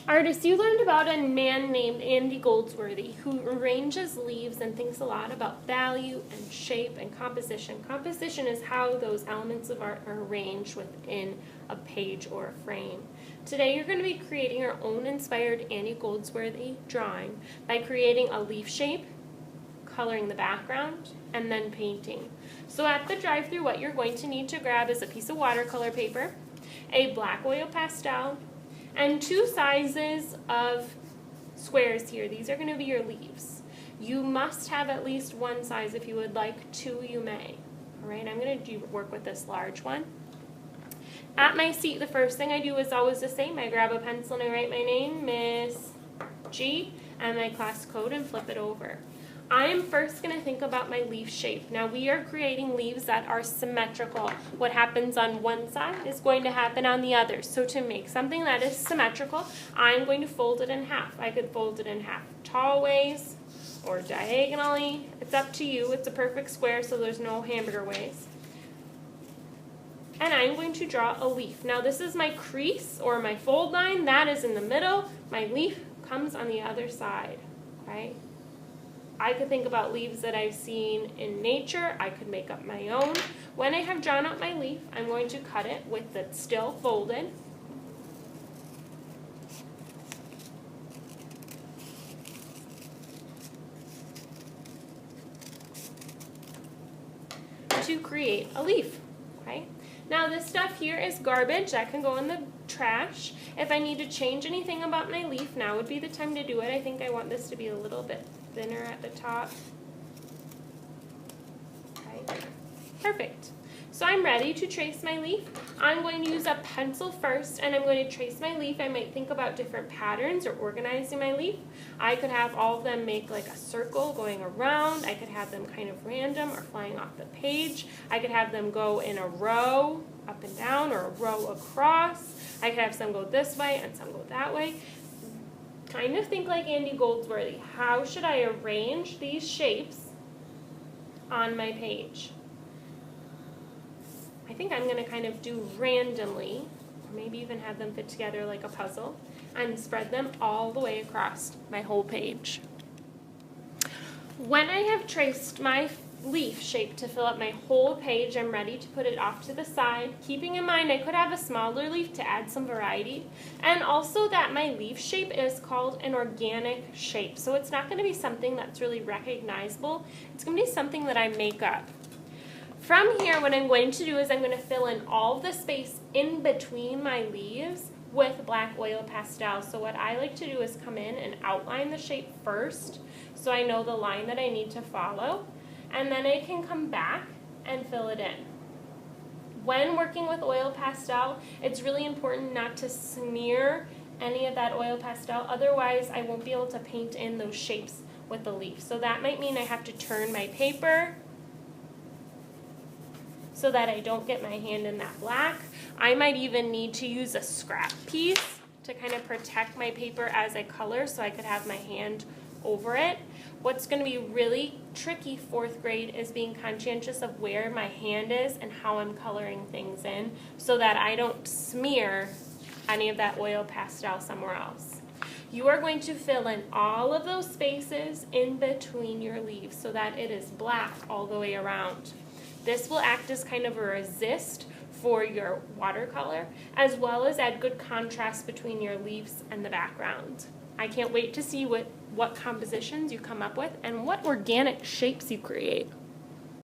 Artists, you learned about a man named Andy Goldsworthy who arranges leaves and thinks a lot about value and shape and composition. Composition is how those elements of art are arranged within a page or a frame. Today you're going to be creating your own inspired Andy Goldsworthy drawing by creating a leaf shape, coloring the background, and then painting. So at the drive-thru, what you're going to need to grab is a piece of watercolor paper, a black oil pastel, and 2 sizes of squares here. These are going to be your leaves. You must have at least 1 size. If you would like 2, you may. All right, I'm going to work with this large one. At my seat, the first thing I do is always the same. I grab a pencil and I write my name, Miss G, and my class code, and flip it over. I am first going to think about my leaf shape. Now we are creating leaves that are symmetrical. What happens on one side is going to happen on the other. So to make something that is symmetrical, I'm going to fold it in half. I could fold it in half tall ways or diagonally. It's up to you. It's a perfect square, so there's no hamburger ways. And I'm going to draw a leaf. Now this is my crease or my fold line. That is in the middle. My leaf comes on the other side, right? I could think about leaves that I've seen in nature. I could make up my own. When I have drawn out my leaf, I'm going to cut it with it still folded. To create a leaf, okay? Now this stuff here is garbage. That can go in the trash. If I need to change anything about my leaf, now would be the time to do it. I think I want this to be a little bit thinner at the top. Okay. Perfect. So I'm ready to trace my leaf. I'm going to use a pencil first, and I'm going to trace my leaf. I might think about different patterns or organizing my leaf. I could have all of them make like a circle going around. I could have them kind of random or flying off the page. I could have them go in a row up and down or a row across. I could have some go this way and some go that way. Kind of think like Andy Goldsworthy. How should I arrange these shapes on my page? I think I'm going to kind of do randomly, or maybe even have them fit together like a puzzle, and spread them all the way across my whole page. When I have traced my leaf shape to fill up my whole page, I'm ready to put it off to the side, keeping in mind I could have a smaller leaf to add some variety, and also that my leaf shape is called an organic shape, so it's not going to be something that's really recognizable. It's going to be something that I make up. From here, what I'm going to do is I'm going to fill in all the space in between my leaves with black oil pastel. So what I like to do is come in and outline the shape first, so I know the line that I need to follow, and then I can come back and fill it in. When working with oil pastel, it's really important not to smear any of that oil pastel, otherwise I won't be able to paint in those shapes with the leaf. So that might mean I have to turn my paper so that I don't get my hand in that black. I might even need to use a scrap piece to kind of protect my paper as I color, so I could have my hand over it. What's going to be really tricky 4th grade is being conscientious of where my hand is and how I'm coloring things in, so that I don't smear any of that oil pastel somewhere else. You are going to fill in all of those spaces in between your leaves so that it is black all the way around. This will act as kind of a resist for your watercolor, as well as add good contrast between your leaves and the background. I can't wait to see what compositions you come up with and what organic shapes you create.